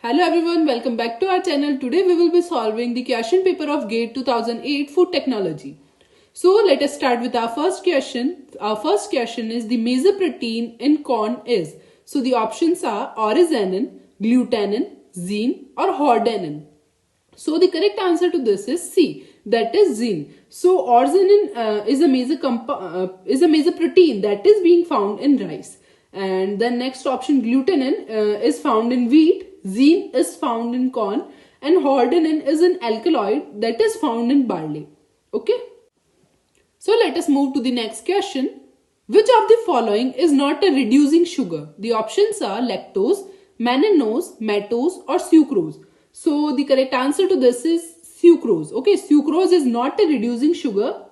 Hello everyone, welcome back to our channel. Today we will be solving the question paper of GATE 2008 Food Technology. So let us start with our first question. Our first question is the major protein in corn is. So the options are oryzanin, glutenin, zein or hordenin. So the correct answer to this is C, that is zein. So oryzanin is a major protein that is being found in rice. And the next option, glutenin is found in wheat, zein is found in corn, and hordenin is an alkaloid that is found in barley. Okay. So let us move to the next question. Which of the following is not a reducing sugar? The options are lactose, mannose, maltose or sucrose. So the correct answer to this is sucrose. Okay, sucrose is not a reducing sugar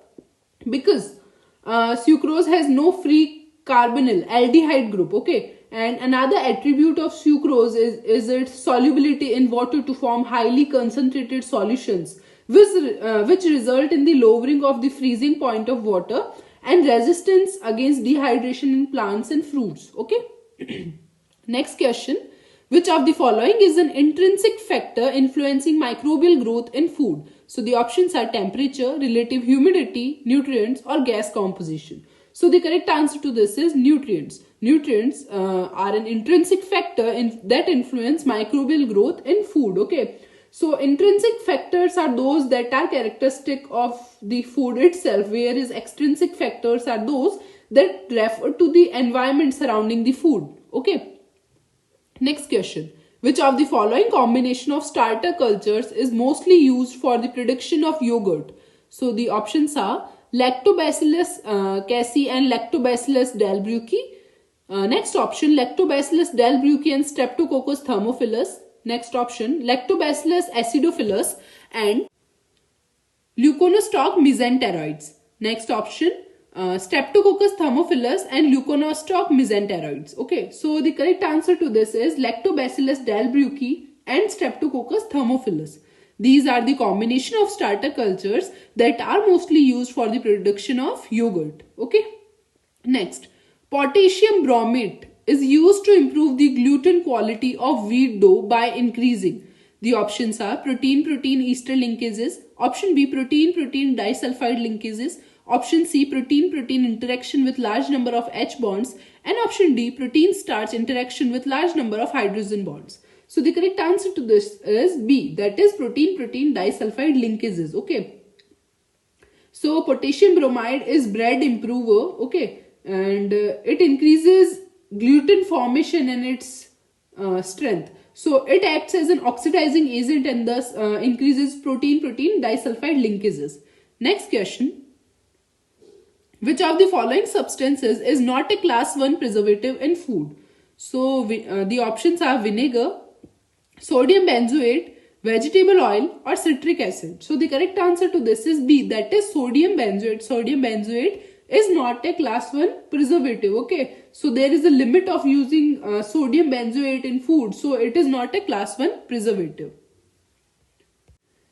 because sucrose has no free carbonyl aldehyde group. Okay, and another attribute of sucrose is its solubility in water to form highly concentrated solutions, which result in the lowering of the freezing point of water and resistance against dehydration in plants and fruits. Okay. Next question. Which of the following is an intrinsic factor influencing microbial growth in food? So the options are temperature, relative humidity, nutrients or gas composition. So the correct answer to this is nutrients. Nutrients are an intrinsic factor that influence microbial growth in food. Okay. So intrinsic factors are those that are characteristic of the food itself, whereas extrinsic factors are those that refer to the environment surrounding the food. Okay. Next question. Which of the following combination of starter cultures is mostly used for the production of yogurt? So the options are Lactobacillus casei and Lactobacillus delbrueckii. Next option, Lactobacillus delbrueckii and Streptococcus thermophilus. Next option, Lactobacillus acidophilus and Leuconostoc mesenteroids. Next option, Streptococcus thermophilus and Leuconostoc mesenteroids. Okay, so the correct answer to this is Lactobacillus delbrueckii and Streptococcus thermophilus. These are the combination of starter cultures that are mostly used for the production of yogurt. Okay. Next, potassium bromate is used to improve the gluten quality of wheat dough by increasing. The options are protein-protein ester linkages, option B protein-protein disulfide linkages, option C protein-protein interaction with large number of H bonds, and option D protein-starch interaction with large number of hydrogen bonds. So the correct answer to this is B, that is protein-protein disulfide linkages. Okay. So potassium bromide is bread improver. Okay, and it increases gluten formation and its strength. So it acts as an oxidizing agent and thus increases protein-protein disulfide linkages. Next question. Which of the following substances is not a class 1 preservative in food? So the options are vinegar, sodium benzoate, vegetable oil or citric acid. So the correct answer to this is B, that is sodium benzoate. Sodium benzoate is not a class 1 preservative. Okay, so there is a limit of using sodium benzoate in food, so it is not a class 1 preservative.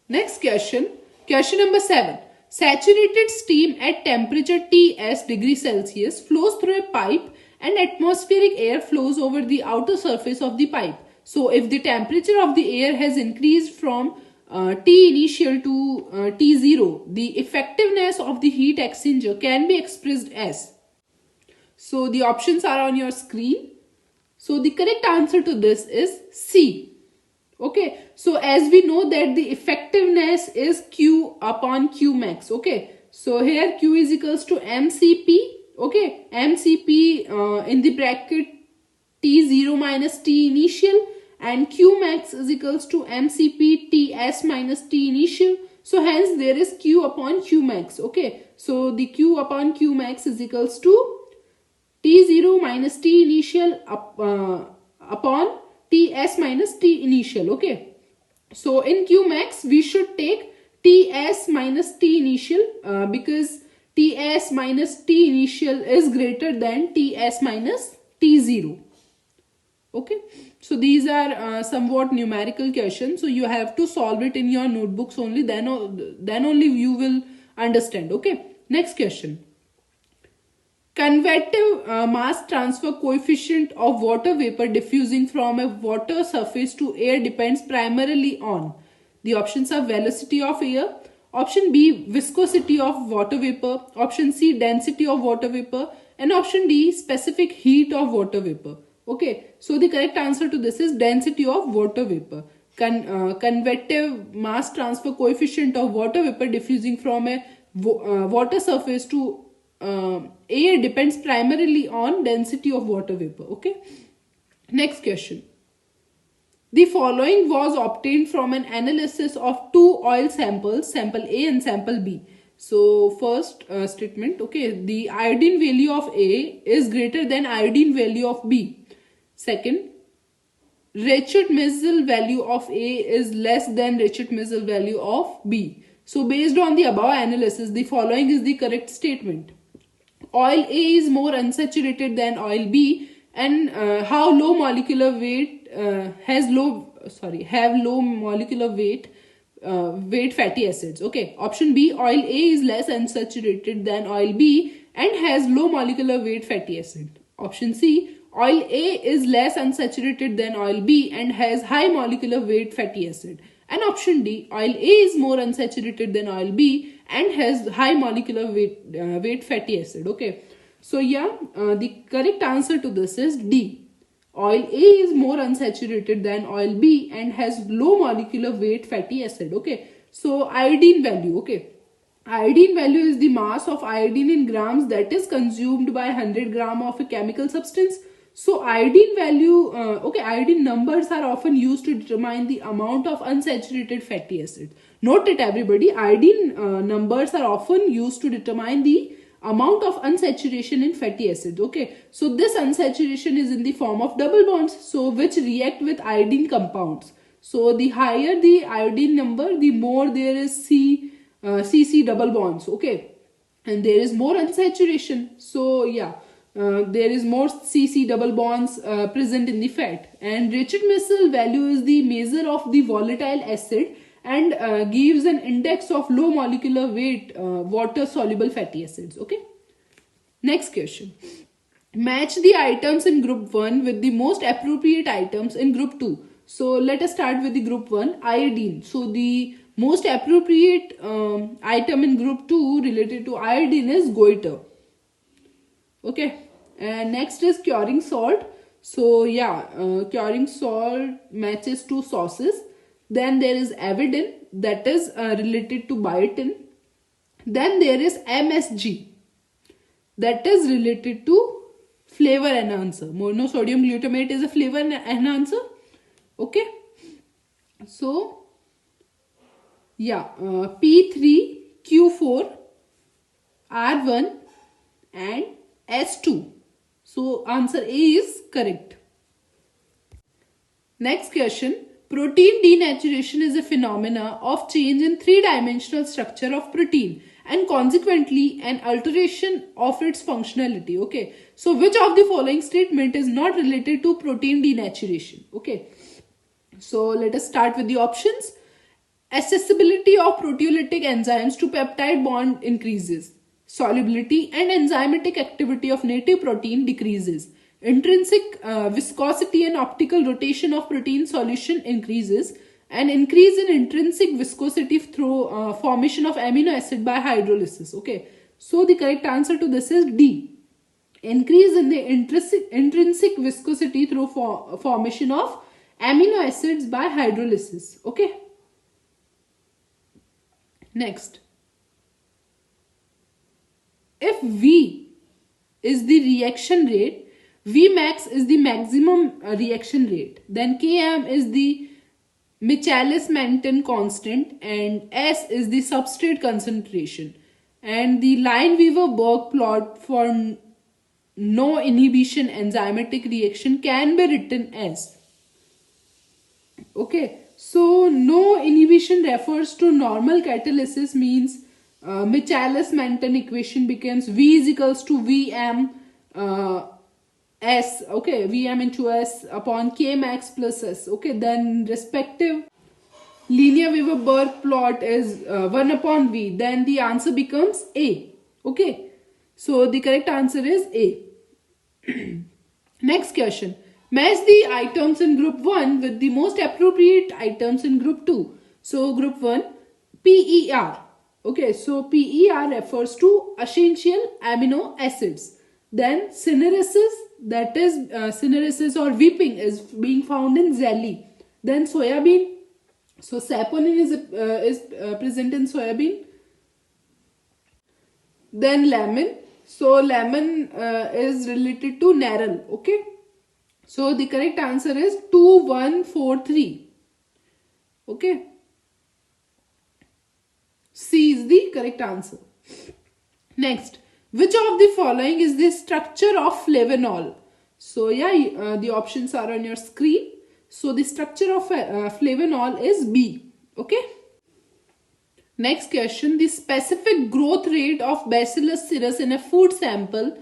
Next question. Question number 7. Saturated steam at temperature Ts degrees Celsius flows through a pipe and atmospheric air flows over the outer surface of the pipe. So if the temperature of the air has increased from T initial to T0, the effectiveness of the heat exchanger can be expressed as. So the options are on your screen. So the correct answer to this is C. Okay, so as we know that the effectiveness is Q upon Q max. Okay, so here Q is equals to MCP. Okay, MCP in the bracket T0 minus T initial, and Q max is equals to MCP Ts minus T initial. So hence there is Q upon Q max. Okay, so the Q upon Q max is equals to T0 minus T initial upon Ts minus T initial. Okay, so in Q max we should take Ts minus T initial because Ts minus T initial is greater than Ts minus T0. Okay, so these are somewhat numerical questions, so you have to solve it in your notebooks only, then only you will understand. Okay, next question. Convective mass transfer coefficient of water vapor diffusing from a water surface to air depends primarily on. The options are velocity of air, option B viscosity of water vapor, option C density of water vapor, and option D specific heat of water vapor. Okay, so the correct answer to this is density of water vapor. Convective mass transfer coefficient of water vapor diffusing from a water surface to air depends primarily on density of water vapor. Okay, next question. The following was obtained from an analysis of two oil samples, sample A and sample B. So first statement, okay, the iodine value of A is greater than iodine value of B. Second, Rachet-Missel value of A is less than Rachet-Missel value of B. So based on the above analysis, the following is the correct statement. Oil A is more unsaturated than oil B, and how low molecular weight have low molecular weight fatty acids. Okay, option B, oil A is less unsaturated than oil B and has low molecular weight fatty acid. Option C, oil A is less unsaturated than oil B and has high molecular weight fatty acid. And option D, oil A is more unsaturated than oil B and has high molecular weight fatty acid. Okay, so yeah, the correct answer to this is D. Oil A is more unsaturated than oil B and has low molecular weight fatty acid. Okay, so iodine value. Okay, iodine value is the mass of iodine in grams that is consumed by 100 gram of a chemical substance. So iodine value, iodine numbers are often used to determine the amount of unsaturated fatty acids. Note it everybody, iodine numbers are often used to determine the amount of unsaturation in fatty acids. Okay, so this unsaturation is in the form of double bonds, so which react with iodine compounds. So the higher the iodine number, the more there is CC double bonds. Okay, and there is more unsaturation. So yeah, there is more CC double bonds present in the fat. And Rachet-Missel value is the measure of the volatile acid and gives an index of low molecular weight water soluble fatty acids. Okay, next question. Match the items in group 1 with the most appropriate items in group 2. So let us start with the group 1, iodine. So the most appropriate item in group 2 related to iodine is goiter. Okay, and next is curing salt. So yeah, curing salt matches to sauces. Then there is avidin, that is related to biotin. Then there is MSG, that is related to flavor enhancer. Monosodium glutamate is a flavor enhancer. Okay, so yeah, P3, Q4, R1 and S2. So answer A is correct. Next question. Protein denaturation is a phenomena of change in three-dimensional structure of protein and consequently an alteration of its functionality. Okay, so which of the following statement is not related to protein denaturation? Okay, so let us start with the options. Accessibility of proteolytic enzymes to peptide bond increases. Solubility and enzymatic activity of native protein decreases. Intrinsic viscosity and optical rotation of protein solution increases. An increase in intrinsic viscosity through formation of amino acid by hydrolysis. Okay, so the correct answer to this is D. Increase in the intrinsic viscosity through formation of amino acids by hydrolysis. Okay, next. If V is the reaction rate, Vmax is the maximum reaction rate, then Km is the Michaelis-Menten constant and S is the substrate concentration. And the Lineweaver-Burk plot for no inhibition enzymatic reaction can be written as. Okay, so no inhibition refers to normal catalysis, means Michaelis-Menten equation becomes V is equals to Vm S, okay, Vm into S upon Kmax plus S. Okay, then respective Lineweaver-Burk plot is 1 upon V. Then the answer becomes A. Okay, So the correct answer is A. Next question. Match the items in group 1 with the most appropriate items in group 2. So group 1, PER. Okay, so PER refers to essential amino acids. Then cinerases, that is cinerases or weeping is being found in zelly. Then soybean, so saponin is present in soybean. Then lemon, so lemon is related to narel. Okay, so the correct answer is 2143. Okay, C is the correct answer. Next, which of the following is the structure of flavanol? So yeah, the options are on your screen. So the structure of flavanol is B. Okay. Next question, the specific growth rate of Bacillus cereus in a food sample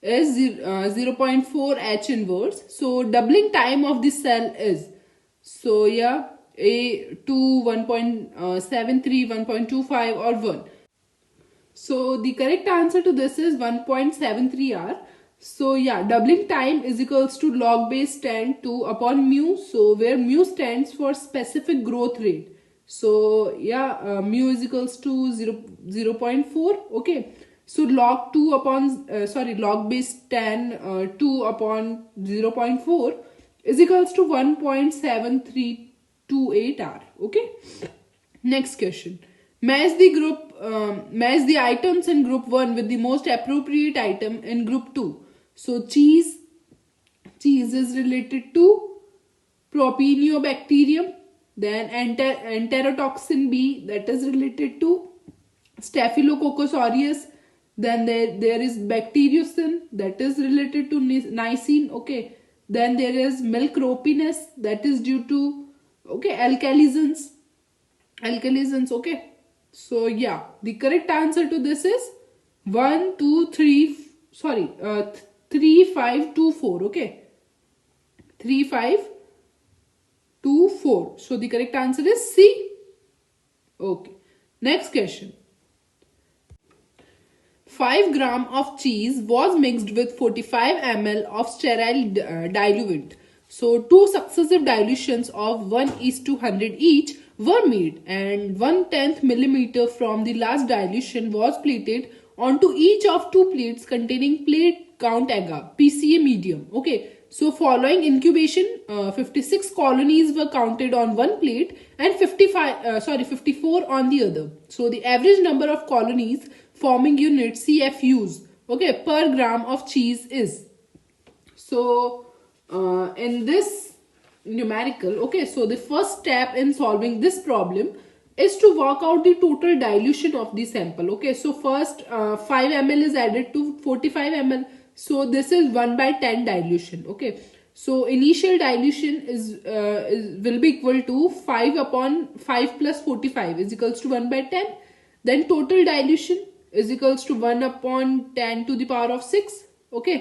is 0.4 H inverse. So doubling time of the cell is, so yeah, A 2, 1.73, 1.25 or 1. So the correct answer to this is 1.73 hour. So yeah, doubling time is equals to log base 10 2 upon mu. So where mu stands for specific growth rate. So yeah, mu is equals to 0.4. Okay. So log 2 upon, log base 10 2 upon 0.4 is equals to 1.7328 hour. Okay. Next question. Match the items in group 1 with the most appropriate item in group 2. So cheese is related to Propionibacterium. Then enterotoxin B, that is related to Staphylococcus aureus. Then there is bacteriocin, that is related to Niacin. Okay. Then there is milkropinus, that is due to, okay, alkalisms. Okay. So yeah, the correct answer to this is 3524. Okay, 3524. So the correct answer is C. Okay. Next question. 5 gram of cheese was mixed with 45 ml of sterile diluent. So 2 successive dilutions of 1:100 each were made, and 1/10 millimeter from the last dilution was plated onto each of 2 plates containing plate count agar PCA medium. Okay, so following incubation, 56 colonies were counted on one plate and 54 on the other. So the average number of colonies forming unit CFUs, okay, per gram of cheese is. So in this numerical, okay, so the first step in solving this problem is to work out the total dilution of the sample. Okay, so first 5 ml is added to 45 ml. So this is 1/10 dilution. Okay, so initial dilution will be equal to 5 upon 5 plus 45 is equals to 1/10. Then total dilution is equals to 1 upon 10 to the power of 6. Okay,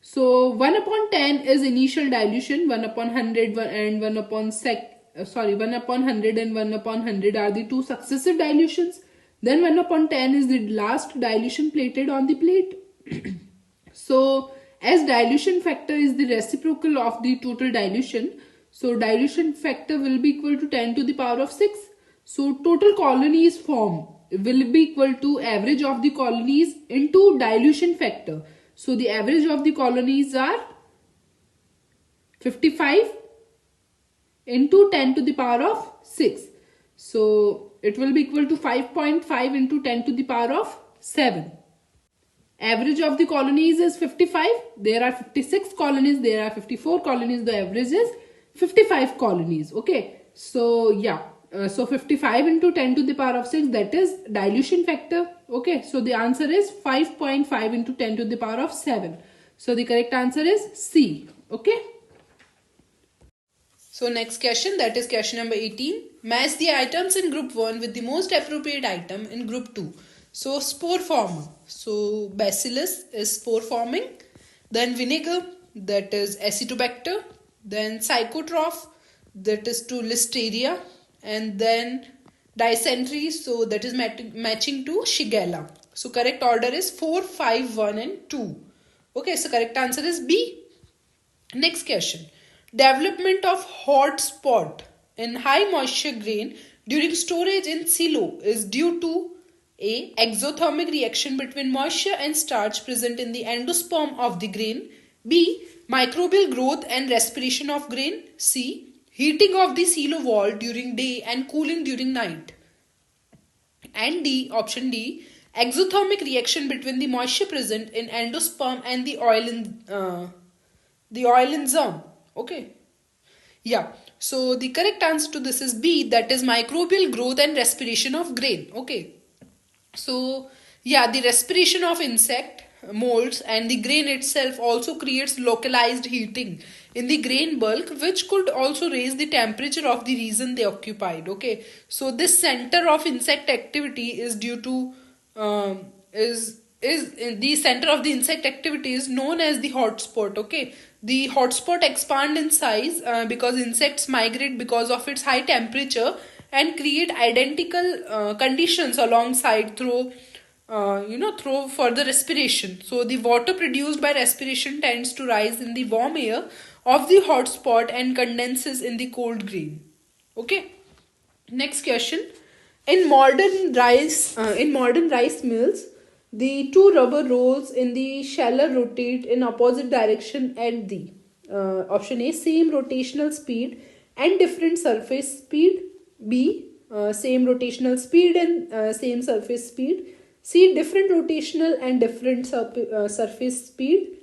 so 1 upon 10 is initial dilution, 1 upon 100 and 1 upon 1 upon 100 and 1 upon 100 are the 2 successive dilutions. Then 1 upon 10 is the last dilution plated on the plate. So as dilution factor is the reciprocal of the total dilution, so dilution factor will be equal to 10 to the power of 6. So total colonies formed will be equal to average of the colonies into dilution factor. So the average of the colonies are 55 into 10 to the power of 6. So it will be equal to 5.5 into 10 to the power of 7. Average of the colonies is 55. There are 56 colonies. There are 54 colonies. The average is 55 colonies. Okay. So yeah. So 55 into 10 to the power of 6, that is dilution factor. Okay. So the answer is 5.5 into 10 to the power of 7. So the correct answer is C. Okay. So next question, that is question number 18. Match the items in group 1 with the most appropriate item in group 2. So spore former. So bacillus is spore forming. Then vinegar, that is Acetobacter. Then psychotroph, that is to Listeria. And then dysentery, so that is matching to Shigella. So correct order is 4, 5, 1 and 2. Okay, so correct answer is B. Next question. Development of hot spot in high moisture grain during storage in silo is due to A. Exothermic reaction between moisture and starch present in the endosperm of the grain. B. Microbial growth and respiration of grain. C. Heating of the silo wall during day and cooling during night. And D. Option D. Exothermic reaction between the moisture present in endosperm and the oil in germ. Okay. Yeah. So the correct answer to this is B, that is microbial growth and respiration of grain. Okay. So yeah, the respiration of insect molds and the grain itself also creates localized heating in the grain bulk, which could also raise the temperature of the region they occupied. Okay. So this center of insect activity is due to is the center of the insect activity is known as the hotspot. Okay, the hotspot expand in size because insects migrate because of its high temperature and create identical conditions alongside through further respiration. So the water produced by respiration tends to rise in the warm air of the hotspot and condenses in the cold grain. Okay. Next question. In modern rice mills, the two rubber rolls in the sheller rotate in opposite direction at the option A, same rotational speed and different surface speed. B, same rotational speed and same surface speed. C, different rotational and different surface speed.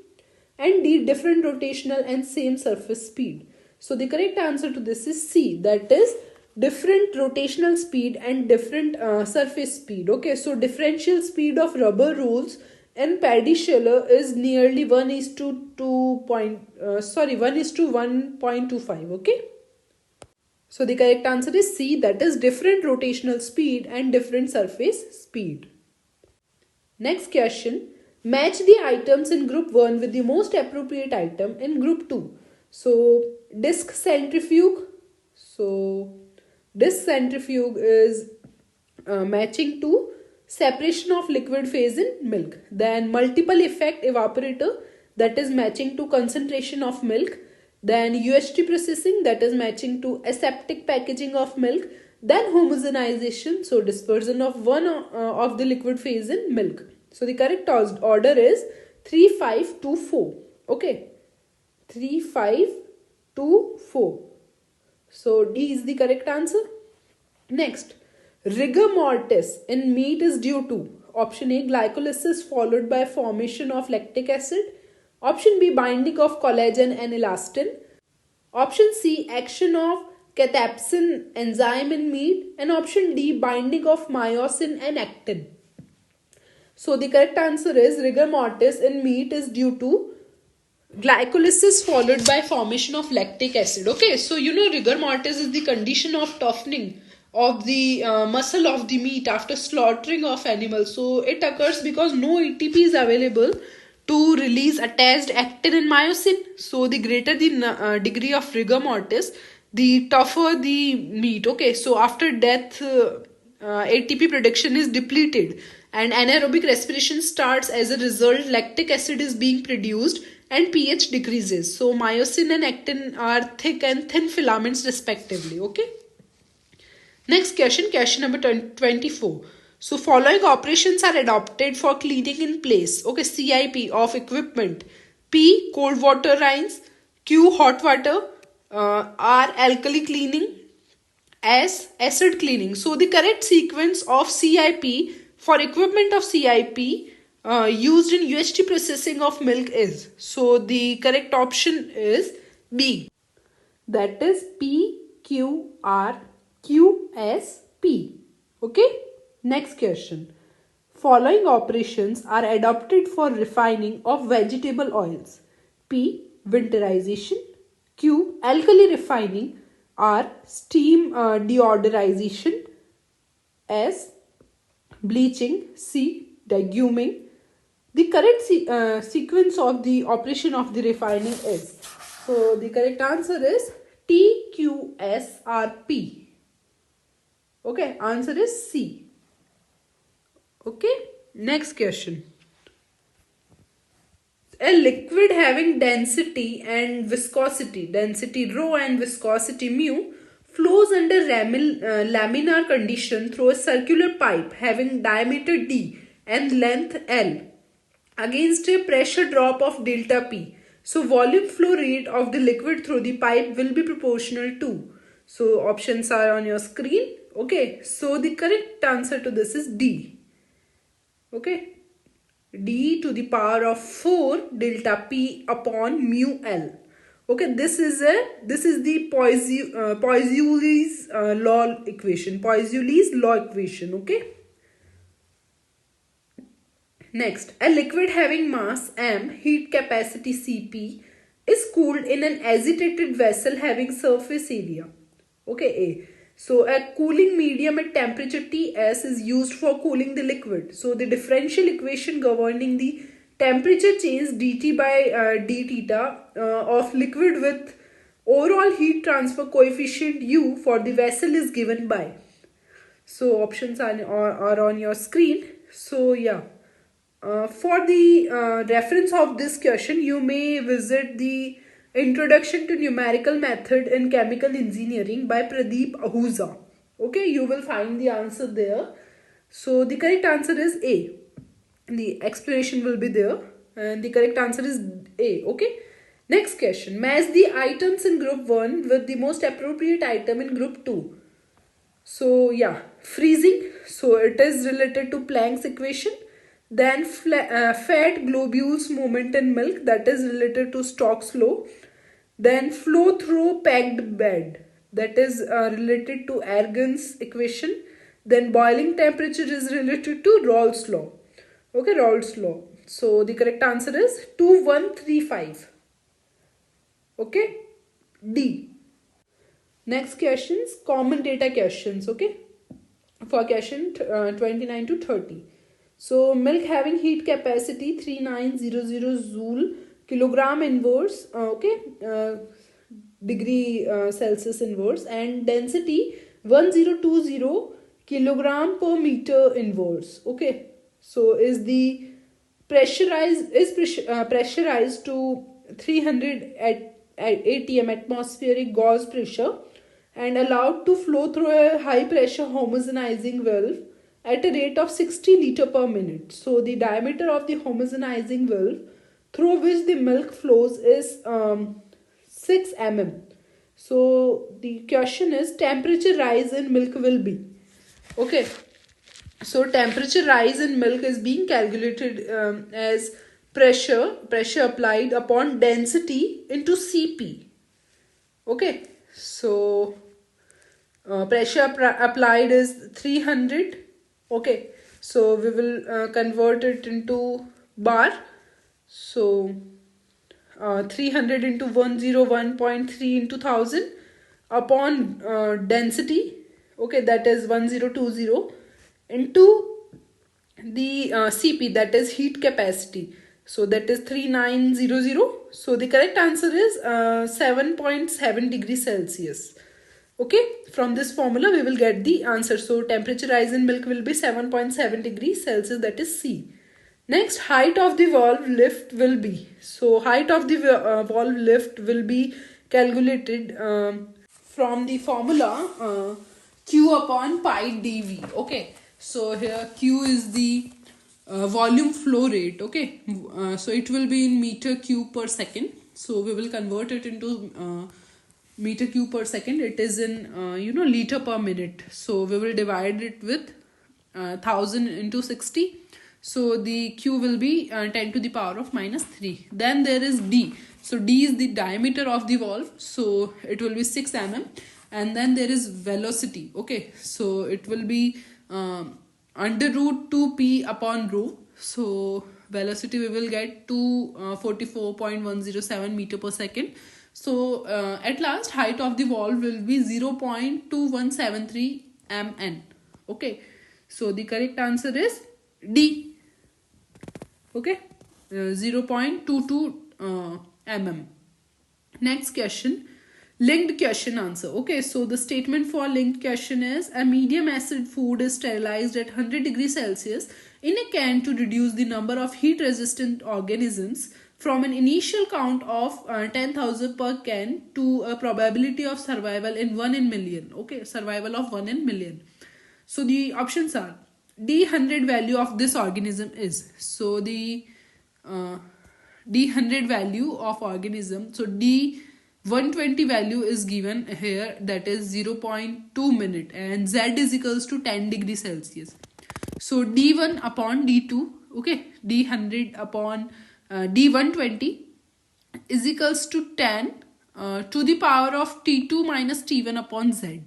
And D, different rotational and same surface speed. So the correct answer to this is C, that is different rotational speed and different surface speed. Okay, so differential speed of rubber rolls in paddy sheller is nearly 1 is to 1 is to 1.25. Okay, so the correct answer is C, that is different rotational speed and different surface speed. Next question. Match the items in group 1 with the most appropriate item in group 2. So disc centrifuge. So disc centrifuge is matching to separation of liquid phase in milk. Then multiple effect evaporator, that is matching to concentration of milk. Then UHT processing, that is matching to aseptic packaging of milk. Then homogenization, so dispersion of one of the liquid phase in milk. So the correct order is 3, 5, 2, 4. Okay, 3, 5, 2, 4. So D is the correct answer. Next, rigor mortis in meat is due to option A, glycolysis followed by formation of lactic acid. Option B, binding of collagen and elastin. Option C, action of cathepsin enzyme in meat. And option D, binding of myosin and actin. So the correct answer is rigor mortis in meat is due to glycolysis followed by formation of lactic acid. Okay, so rigor mortis is the condition of toughening of the muscle of the meat after slaughtering of animals. So it occurs because no ATP is available to release attached actin and myosin. So the greater the degree of rigor mortis, the tougher the meat. Okay, so after death, ATP production is depleted and anaerobic respiration starts. As a result, lactic acid is being produced and pH decreases. So myosin and actin are thick and thin filaments respectively. Okay. Next question number 24. So following operations are adopted for cleaning in place. Okay, CIP of equipment. P, cold water rinse. Q, hot water. R, alkali cleaning. S, acid cleaning. So the correct sequence of CIP for equipment of CIP used in UHT processing of milk is. So the correct option is B. That is P, Q, R, Q, S, P. Okay. Next question. Following operations are adopted for refining of vegetable oils. P, winterization. Q, alkali refining. R, steam deodorization. S, bleaching. C, deguming. The correct sequence of the operation of the refining is. So the correct answer is T, Q, S, R, P. Okay, answer is C. Okay, Next question. A liquid having density and viscosity, density rho and viscosity mu, flows under laminar condition through a circular pipe having diameter d and length L against a pressure drop of delta P. So volume flow rate of the liquid through the pipe will be proportional to. So options are on your screen. Okay, so the correct answer to this is D. Okay, d to the power of 4 delta P upon mu L. Okay, this is the Poiseuille's law equation. Poiseuille's law equation. Okay. Next, a liquid having mass m, heat capacity Cp, is cooled in an agitated vessel having surface area. Okay, A. So a cooling medium at temperature Ts is used for cooling the liquid. So the differential equation governing the temperature change dt by d theta of liquid with overall heat transfer coefficient U for the vessel is given by. So options are on your screen. So yeah. For the reference of this question, you may visit the Introduction to Numerical Method in Chemical Engineering by Pradeep Ahuja. Okay, you will find the answer there. So the correct answer is A. The explanation will be there, and the correct answer is A. Okay. Next question. Match the items in group 1 with the most appropriate item in group 2. So yeah, freezing. So it is related to Planck's equation. Then fat globules movement in milk, that is related to Stokes law. Then flow through packed bed, that is related to Argon's equation. Then boiling temperature is related to Raoult's law. Okay, Raoult's law. So the correct answer is 2135. Okay, D. Next questions, common data questions. Okay, for question 29 to 30. So milk having heat capacity 3900 joule kilogram inverse, degree Celsius inverse, and density 1020 kilogram per meter inverse. Okay, so is the pressurized to 300 atm atmospheric gauge pressure and allowed to flow through a high pressure homogenizing valve at a rate of 60 liter per minute. So the diameter of the homogenizing valve through which the milk flows is 6 mm. So the question is temperature rise in milk will be. Okay. So temperature rise in milk is being calculated as pressure applied upon density into Cp. Okay. So pressure applied is 300. Okay, so we will convert it into bar. So 300 into 101.3 into 1000 upon density. Okay, that is 1020 into the Cp, that is heat capacity. So that is 3900. So the correct answer is 7.7 degrees Celsius. Okay, from this formula we will get the answer. So temperature rise in milk will be 7.7 degrees Celsius, that is C. Next, height of the valve lift will be. So height of the valve lift will be calculated from the formula Q upon pi dV. Okay, so here Q is the volume flow rate. Okay, so it will be in meter cube per second. So we will convert it into meter cube per second. It is in liter per minute. So we will divide it with 1000 into 60. So the Q will be 10 to the power of minus 3. Then there is D. So D is the diameter of the valve. So it will be 6 mm. And then there is velocity. Okay, so it will be under root 2p upon rho. So velocity we will get to 44.107 meter per second. So at last height of the valve will be 0.2173 mn. Okay, so the correct answer is D. Okay, 0.22 mm. Next question, linked question answer. Okay, so the statement for linked question is a medium acid food is sterilized at 100 degrees Celsius in a can to reduce the number of heat resistant organisms from an initial count of 10,000 per can to a probability of survival in 1 in million. Okay, survival of 1 in million. So the options are D100 value of this organism is. So the D100 value of organism. So D120 value is given here, that is 0.2 minute, and Z is equals to 10 degrees Celsius. So D1 upon D2, okay, D100 upon D120 is equals to 10 to the power of T2 minus T1 upon Z.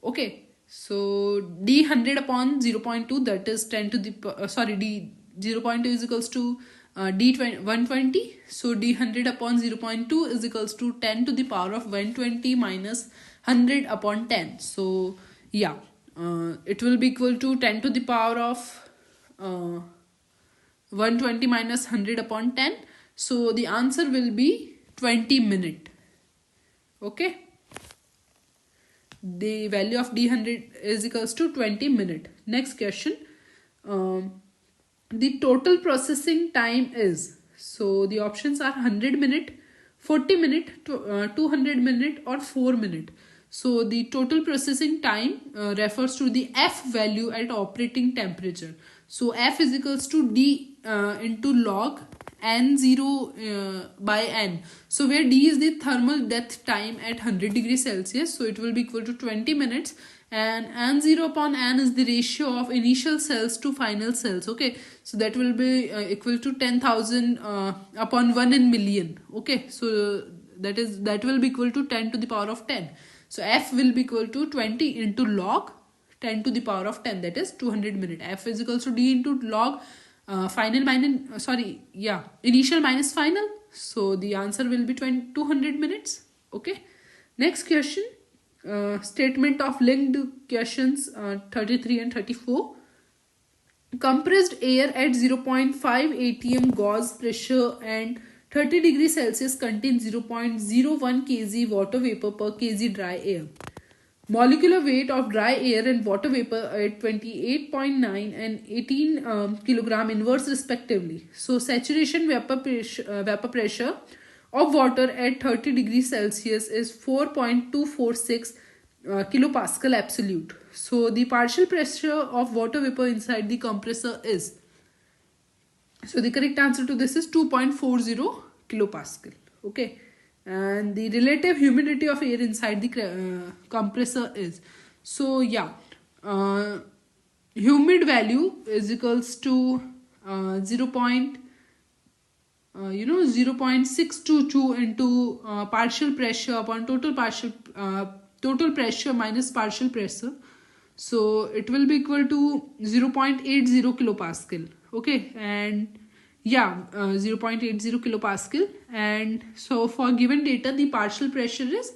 Okay, so D100 upon 0.2, that is 10 to the D 0.2 is equals to D120. So D100 upon 0.2 is equals to 10 to the power of 120 minus 100 upon 10. So yeah, it will be equal to 10 to the power of 120 minus 100 upon 10. So the answer will be 20 minute. Okay, the value of D100 is equals to 20 minute. Next question, the total processing time is. So the options are 100 minute, 40 minute, 200 minute or 4 minute. So the total processing time refers to the F value at operating temperature. So F is equals to D into log N0 by N. So where D is the thermal death time at 100 degrees Celsius. So it will be equal to 20 minutes. And N0 upon N is the ratio of initial cells to final cells. Okay, so that will be equal to 10,000 upon 1 in million. Okay, so that will be equal to 10 to the power of 10. So F will be equal to 20 into log 10 to the power of 10, that is 200 minute. F is equals to D into log initial minus final. So the answer will be 200 minutes. Okay, next question, statement of linked questions 33 and 34. Compressed air at 0.5 atm gauge pressure and 30 degrees Celsius contains 0.01 kg water vapor per kg dry air. Molecular weight of dry air and water vapor at 28.9 and 18 kilogram inverse respectively. So saturation vapor pressure of water at 30 degrees Celsius is 4.246 kilopascal absolute. So the partial pressure of water vapor inside the compressor is. So the correct answer to this is 2.40 kilopascal. Okay, and the relative humidity of air inside the compressor is. So yeah, humid value is equals to 0.622 into partial pressure upon total pressure minus partial pressure. So it will be equal to 0.80 kilopascal. Okay, and yeah, 0.80 kilopascal. And so for given data, the partial pressure is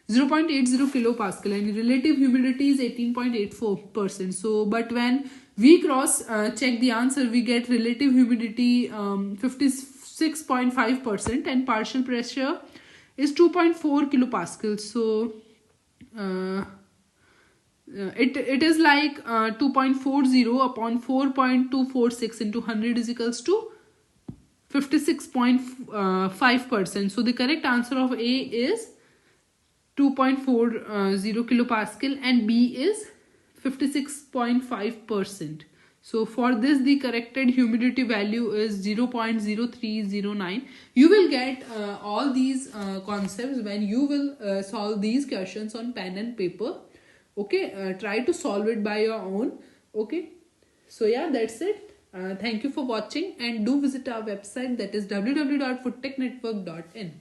0.80 kilopascal and relative humidity is 18.84%. So but when we cross check the answer, we get relative humidity 56.5% and partial pressure is 2.4 kilopascal. So it is like 2.40 upon 4.246 into 100 is equals to 56.5%. So the correct answer of A is 2.40 kilopascal and B is 56.5%. So for this, the corrected humidity value is 0.0309. You will get all these concepts when you will solve these questions on pen and paper. Okay, try to solve it by your own. Okay, so yeah, that's it. Thank you for watching and do visit our website, that is www.foodtechnetwork.in.